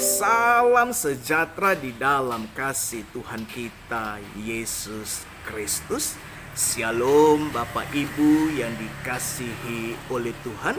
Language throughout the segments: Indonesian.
Salam sejahtera di dalam kasih Tuhan kita Yesus Kristus. Shalom Bapak Ibu yang dikasihi oleh Tuhan.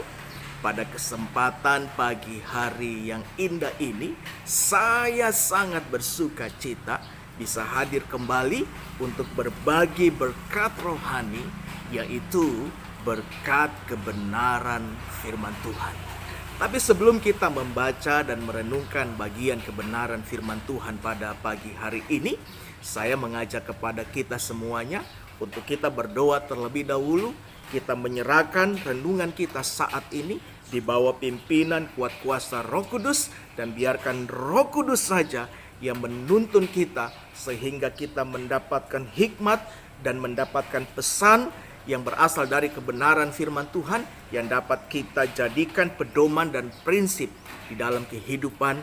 Pada kesempatan pagi hari yang indah ini, saya sangat bersuka cita bisa hadir kembali untuk berbagi berkat rohani, yaitu berkat kebenaran firman Tuhan. Tapi sebelum kita membaca dan merenungkan bagian kebenaran firman Tuhan pada pagi hari ini, saya mengajak kepada kita semuanya untuk kita berdoa terlebih dahulu. Kita menyerahkan renungan kita saat ini di bawah pimpinan kuat kuasa Roh Kudus, dan biarkan Roh Kudus saja yang menuntun kita sehingga kita mendapatkan hikmat dan mendapatkan pesan yang berasal dari kebenaran firman Tuhan yang dapat kita jadikan pedoman dan prinsip di dalam kehidupan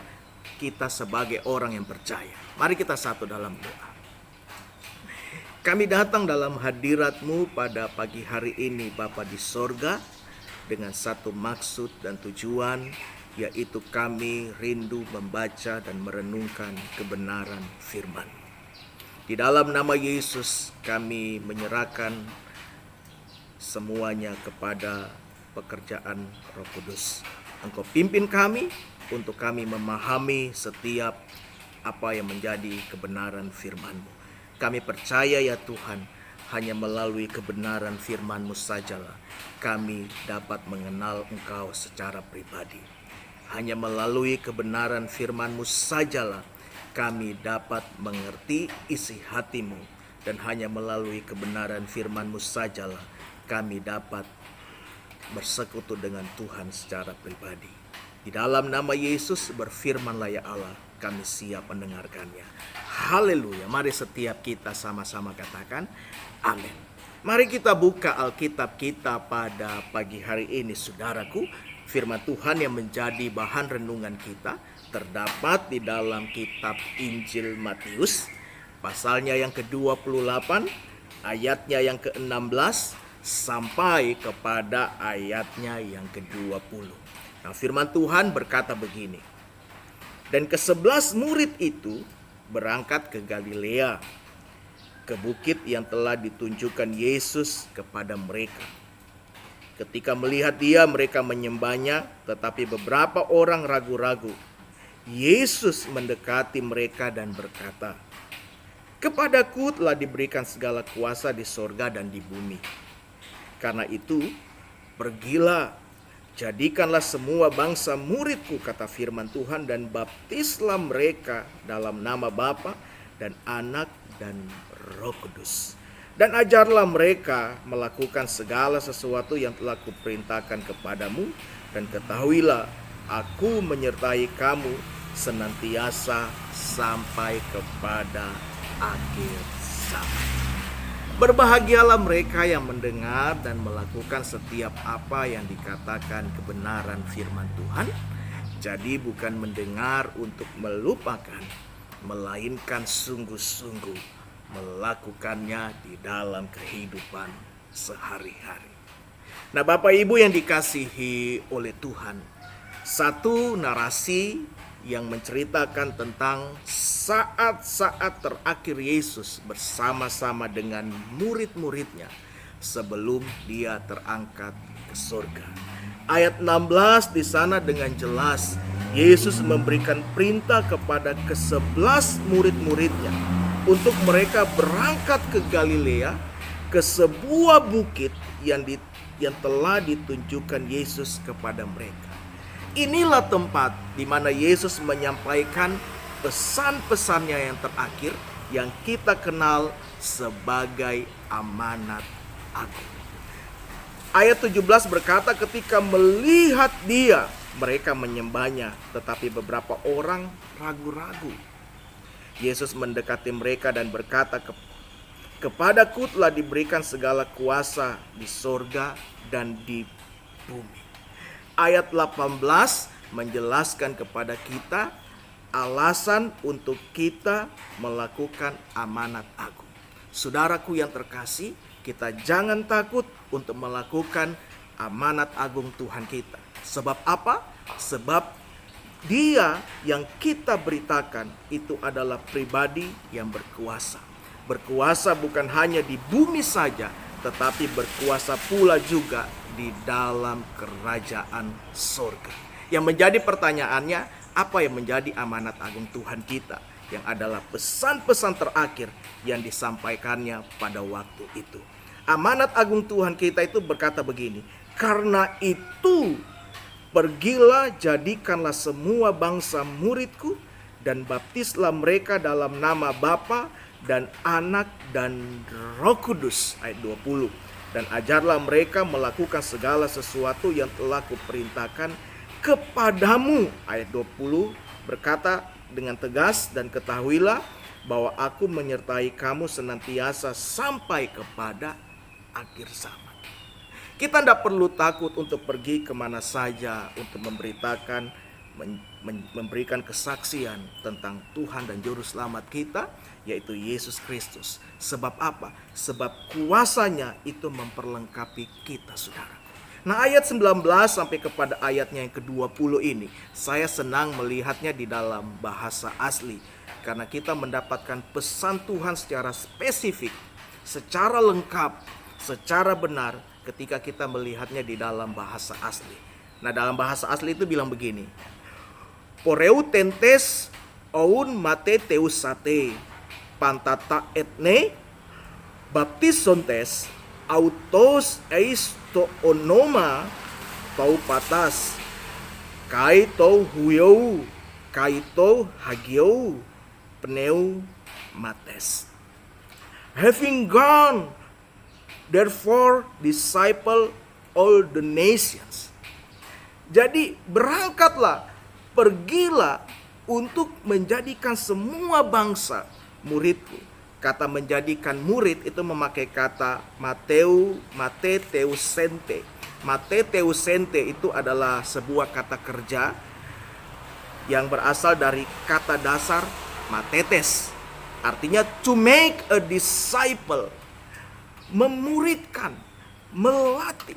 kita sebagai orang yang percaya. Mari kita satu dalam doa. Kami datang dalam hadirat-Mu pada pagi hari ini Bapa di sorga dengan satu maksud dan tujuan, yaitu kami rindu membaca dan merenungkan kebenaran firman. Di dalam nama Yesus kami menyerahkan semuanya kepada pekerjaan Roh Kudus. Engkau pimpin kami untuk kami memahami setiap apa yang menjadi kebenaran firman-Mu. Kami percaya ya Tuhan, hanya melalui kebenaran firman-Mu sajalah kami dapat mengenal Engkau secara pribadi. Hanya melalui kebenaran firman-Mu sajalah kami dapat mengerti isi hati-Mu. Dan hanya melalui kebenaran firman-Mu sajalah kami dapat bersekutu dengan Tuhan secara pribadi. Di dalam nama Yesus berfirmanlah ya Allah, kami siap mendengarkannya. Haleluya. Mari setiap kita sama-sama katakan amin. Mari kita buka Alkitab kita pada pagi hari ini, saudaraku. Firman Tuhan yang menjadi bahan renungan kita terdapat di dalam kitab Injil Matius, pasalnya yang ke-28, ayatnya yang ke-16 sampai kepada ayatnya yang ke-20. Nah, firman Tuhan berkata begini. Dan ke-11 murid itu berangkat ke Galilea, ke bukit yang telah ditunjukkan Yesus kepada mereka. Ketika melihat Dia, mereka menyembahnya, tetapi beberapa orang ragu-ragu. Yesus mendekati mereka dan berkata, "Kepadaku telah diberikan segala kuasa di sorga dan di bumi. Karena itu, pergilah, jadikanlah semua bangsa muridku," kata firman Tuhan, "dan baptislah mereka dalam nama Bapa dan Anak dan Roh Kudus. Dan ajarlah mereka melakukan segala sesuatu yang telah kuperintahkan kepadamu, dan ketahuilah, aku menyertai kamu senantiasa sampai kepada akhir zaman." Berbahagialah mereka yang mendengar dan melakukan setiap apa yang dikatakan kebenaran firman Tuhan. Jadi bukan mendengar untuk melupakan, melainkan sungguh-sungguh melakukannya di dalam kehidupan sehari-hari. Nah, Bapak Ibu yang dikasihi oleh Tuhan, satu narasi yang menceritakan tentang saat-saat terakhir Yesus bersama-sama dengan murid-muridnya sebelum Dia terangkat ke surga. Ayat 16 di sana dengan jelas Yesus memberikan perintah kepada ke-11 murid-muridnya untuk mereka berangkat ke Galilea, ke sebuah bukit yang telah ditunjukkan Yesus kepada mereka. Inilah tempat di mana Yesus menyampaikan pesan-pesannya yang terakhir yang kita kenal sebagai amanat agung. Ayat 17 berkata, ketika melihat Dia, mereka menyembahnya, tetapi beberapa orang ragu-ragu. Yesus mendekati mereka dan berkata, "Kepadaku telah diberikan segala kuasa di sorga dan di bumi." Ayat 18 menjelaskan kepada kita alasan untuk kita melakukan amanat agung. Saudaraku yang terkasih, kita jangan takut untuk melakukan amanat agung Tuhan kita. Sebab apa? Sebab Dia yang kita beritakan itu adalah pribadi yang berkuasa. Berkuasa bukan hanya di bumi saja, tetapi berkuasa pula juga di dalam kerajaan surga. Yang menjadi pertanyaannya, apa yang menjadi amanat agung Tuhan kita? Yang adalah pesan-pesan terakhir yang disampaikannya pada waktu itu. Amanat agung Tuhan kita itu berkata begini, karena itu pergilah, jadikanlah semua bangsa muridku, dan baptislah mereka dalam nama Bapa dan Anak dan Roh Kudus. Ayat 20. Dan ajarlah mereka melakukan segala sesuatu yang telah kuperintahkan kepadamu. Ayat 20 berkata dengan tegas, dan ketahuilah bahwa aku menyertai kamu senantiasa sampai kepada akhir zaman. Kita tidak perlu takut untuk pergi kemana saja untuk memberitakan, memberikan kesaksian tentang Tuhan dan Juru Selamat kita, yaitu Yesus Kristus. Sebab apa? Sebab kuasanya itu memperlengkapi kita, saudara. Nah, ayat 19 sampai kepada ayatnya yang ke-20 ini, saya senang melihatnya di dalam bahasa asli. Karena kita mendapatkan pesan Tuhan secara spesifik, secara lengkap, secara benar, ketika kita melihatnya di dalam bahasa asli. Nah, dalam bahasa asli itu bilang begini, Poreu tentes oun mate teusate pantata etne baptisontes autos eis to onoma tau patas kai to huyou kai to hagiou pneu mates. Having gone therefore disciple all the nations. Jadi berangkatlah, pergilah untuk menjadikan semua bangsa muridku. Kata menjadikan murid itu memakai kata mateteusente. Mateteusente itu adalah sebuah kata kerja yang berasal dari kata dasar matetes. Artinya to make a disciple, memuridkan, melatih.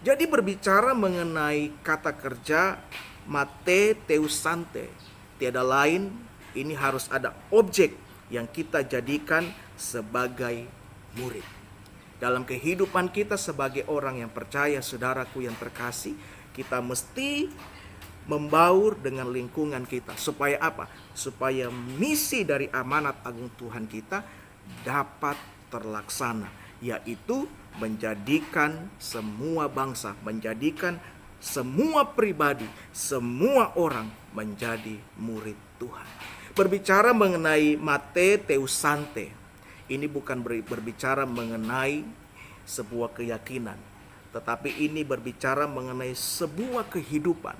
Jadi berbicara mengenai kata kerja mateteusante, tiada lain, ini harus ada objek yang kita jadikan sebagai murid. Dalam kehidupan kita sebagai orang yang percaya, saudaraku yang terkasih, kita mesti membaur dengan lingkungan kita. Supaya apa? Supaya misi dari amanat agung Tuhan kita dapat terlaksana, yaitu menjadikan semua bangsa, menjadikan semua pribadi, semua orang menjadi murid Tuhan. Berbicara mengenai mateteusante, ini bukan berbicara mengenai sebuah keyakinan, tetapi ini berbicara mengenai sebuah kehidupan.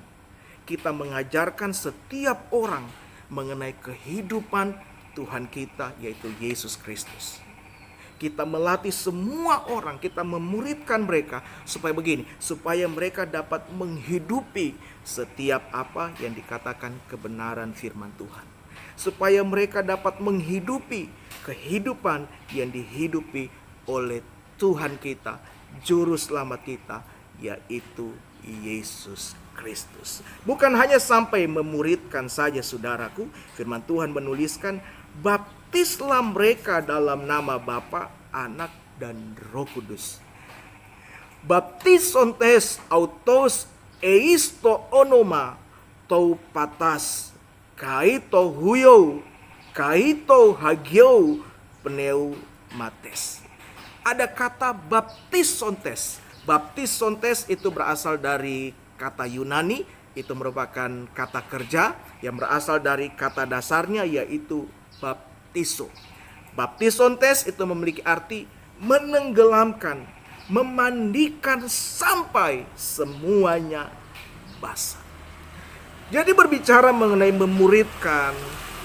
Kita mengajarkan setiap orang mengenai kehidupan Tuhan kita, yaitu Yesus Kristus. Kita melatih semua orang, kita memuridkan mereka supaya begini, supaya mereka dapat menghidupi setiap apa yang dikatakan kebenaran firman Tuhan. Supaya mereka dapat menghidupi kehidupan yang dihidupi oleh Tuhan kita, Juru Selamat kita, yaitu Yesus Kristus. Bukan hanya sampai memuridkan saja, saudaraku. Firman Tuhan menuliskan, baptislah mereka dalam nama Bapa, Anak, dan Roh Kudus. Baptisontes autos eisto onoma tou patas kaito huyou kaito hagiou pneu mates. Ada kata baptisontes. Baptisontes itu berasal dari kata Yunani, itu merupakan kata kerja yang berasal dari kata dasarnya yaitu baptiso. Baptisontes itu memiliki arti menenggelamkan, memandikan sampai semuanya basah. Jadi berbicara mengenai memuridkan,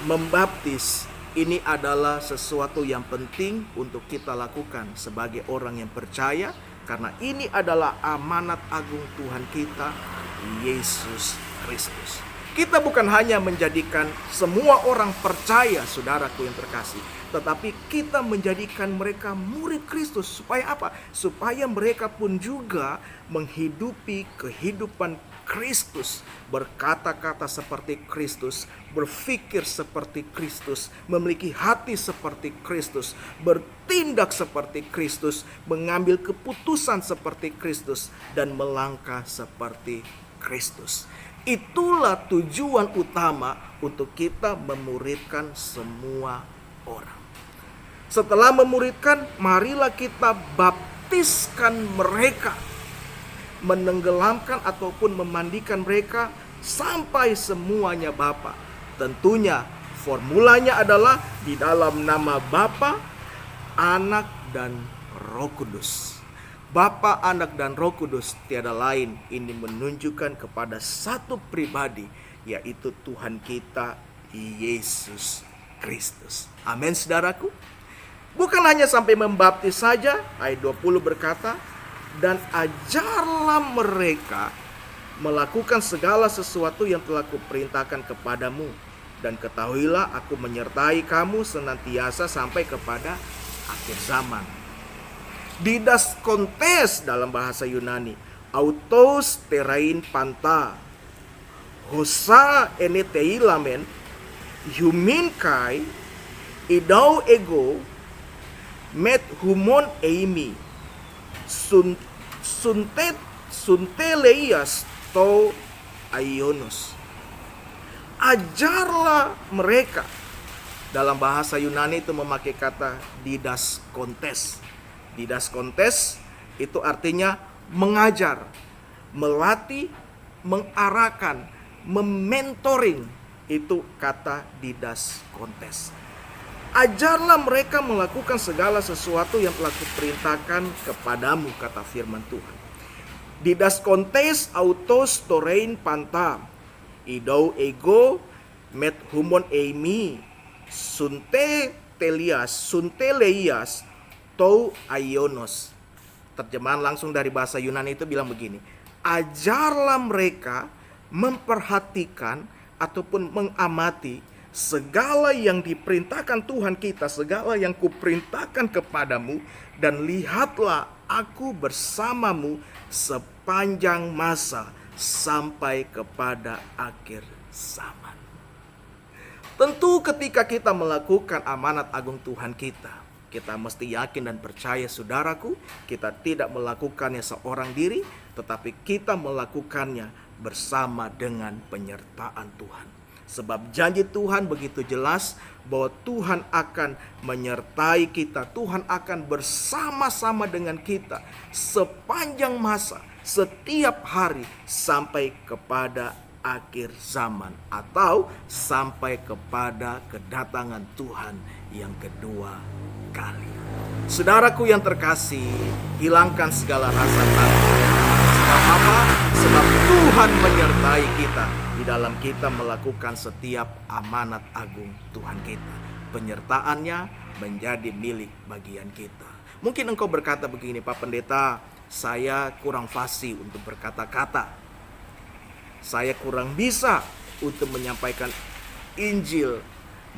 membaptis, ini adalah sesuatu yang penting untuk kita lakukan sebagai orang yang percaya, karena ini adalah amanat agung Tuhan kita, Yesus Kristus. Kita bukan hanya menjadikan semua orang percaya, saudaraku yang terkasih, tetapi kita menjadikan mereka murid Kristus. Supaya apa? Supaya mereka pun juga menghidupi kehidupan Kristus, berkata-kata seperti Kristus, berpikir seperti Kristus, memiliki hati seperti Kristus, bertindak seperti Kristus, mengambil keputusan seperti Kristus, dan melangkah seperti Kristus. Itulah tujuan utama untuk kita memuridkan semua orang. Setelah memuridkan, marilah kita baptiskan mereka, menenggelamkan ataupun memandikan mereka sampai semuanya Bapa. Tentunya formulanya adalah di dalam nama Bapa, Anak, dan Roh Kudus. Bapa, Anak, dan Roh Kudus tiada lain, ini menunjukkan kepada satu pribadi, yaitu Tuhan kita Yesus Kristus. Amin, saudaraku. Bukan hanya sampai membaptis saja, ayat 20 berkata, dan ajarlah mereka melakukan segala sesuatu yang telah kuperintahkan kepadamu. Dan ketahuilah aku menyertai kamu senantiasa sampai kepada akhir zaman. Didaskontes dalam bahasa Yunani, autos terain panta, hosa eneteilamen, huminkai, idau ego, met humon eimi, sunteleias to aionos. Ajarlah mereka. Dalam bahasa Yunani itu memakai kata didaskontes. Didaskontes itu artinya mengajar, melatih, mengarahkan, mementoring. Itu kata didaskontes. Ajarlah mereka melakukan segala sesuatu yang telah kuperintahkan kepadamu, kata firman Tuhan. Didaskontes autos torein panta, idou ego met humon eimi, sunteleias tou aionos. Terjemahan langsung dari bahasa Yunani itu bilang begini, ajarlah mereka memperhatikan ataupun mengamati segala yang diperintahkan Tuhan kita, segala yang kuperintahkan kepadamu, dan lihatlah aku bersamamu sepanjang masa sampai kepada akhir zaman. Tentu ketika kita melakukan amanat agung Tuhan kita mesti yakin dan percaya, saudaraku, kita tidak melakukannya seorang diri, tetapi kita melakukannya bersama dengan penyertaan Tuhan. Sebab janji Tuhan begitu jelas bahwa Tuhan akan menyertai kita, Tuhan akan bersama-sama dengan kita sepanjang masa, setiap hari sampai kepada akhir zaman atau sampai kepada kedatangan Tuhan yang kedua kali. Saudaraku yang terkasih, hilangkan segala rasa takut. Sebab apa? Sebab Tuhan menyertai kita di dalam kita melakukan setiap amanat agung Tuhan kita. Penyertaannya menjadi milik bagian kita. Mungkin engkau berkata begini, Pak Pendeta, saya kurang fasih untuk berkata-kata. Saya kurang bisa untuk menyampaikan Injil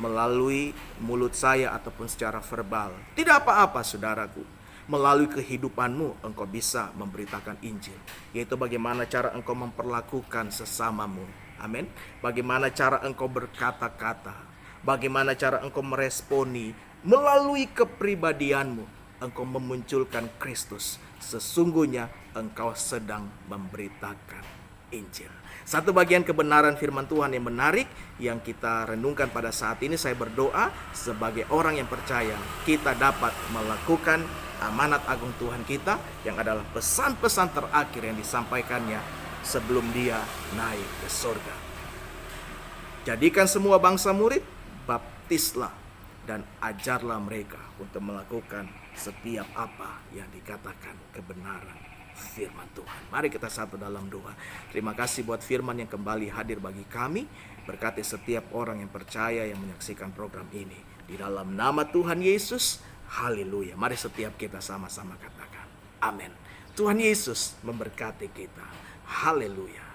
melalui mulut saya ataupun secara verbal. Tidak apa-apa, saudaraku. Melalui kehidupanmu engkau bisa memberitakan Injil, yaitu bagaimana cara engkau memperlakukan sesamamu. Amin. Bagaimana cara engkau berkata-kata, bagaimana cara engkau meresponi. Melalui kepribadianmu engkau memunculkan Kristus. Sesungguhnya engkau sedang memberitakan Injil. Satu bagian kebenaran firman Tuhan yang menarik yang kita renungkan pada saat ini, saya berdoa sebagai orang yang percaya kita dapat melakukan amanat agung Tuhan kita yang adalah pesan-pesan terakhir yang disampaikannya sebelum dia naik ke surga. Jadikan semua bangsa murid, baptislah dan ajarlah mereka untuk melakukan setiap apa yang dikatakan kebenaran firman Tuhan. Mari kita satu dalam doa. Terima kasih buat firman yang kembali hadir bagi kami. Berkati setiap orang yang percaya yang menyaksikan program ini. Di dalam nama Tuhan Yesus, haleluya. Mari setiap kita sama-sama katakan amin. Tuhan Yesus memberkati kita. Haleluya.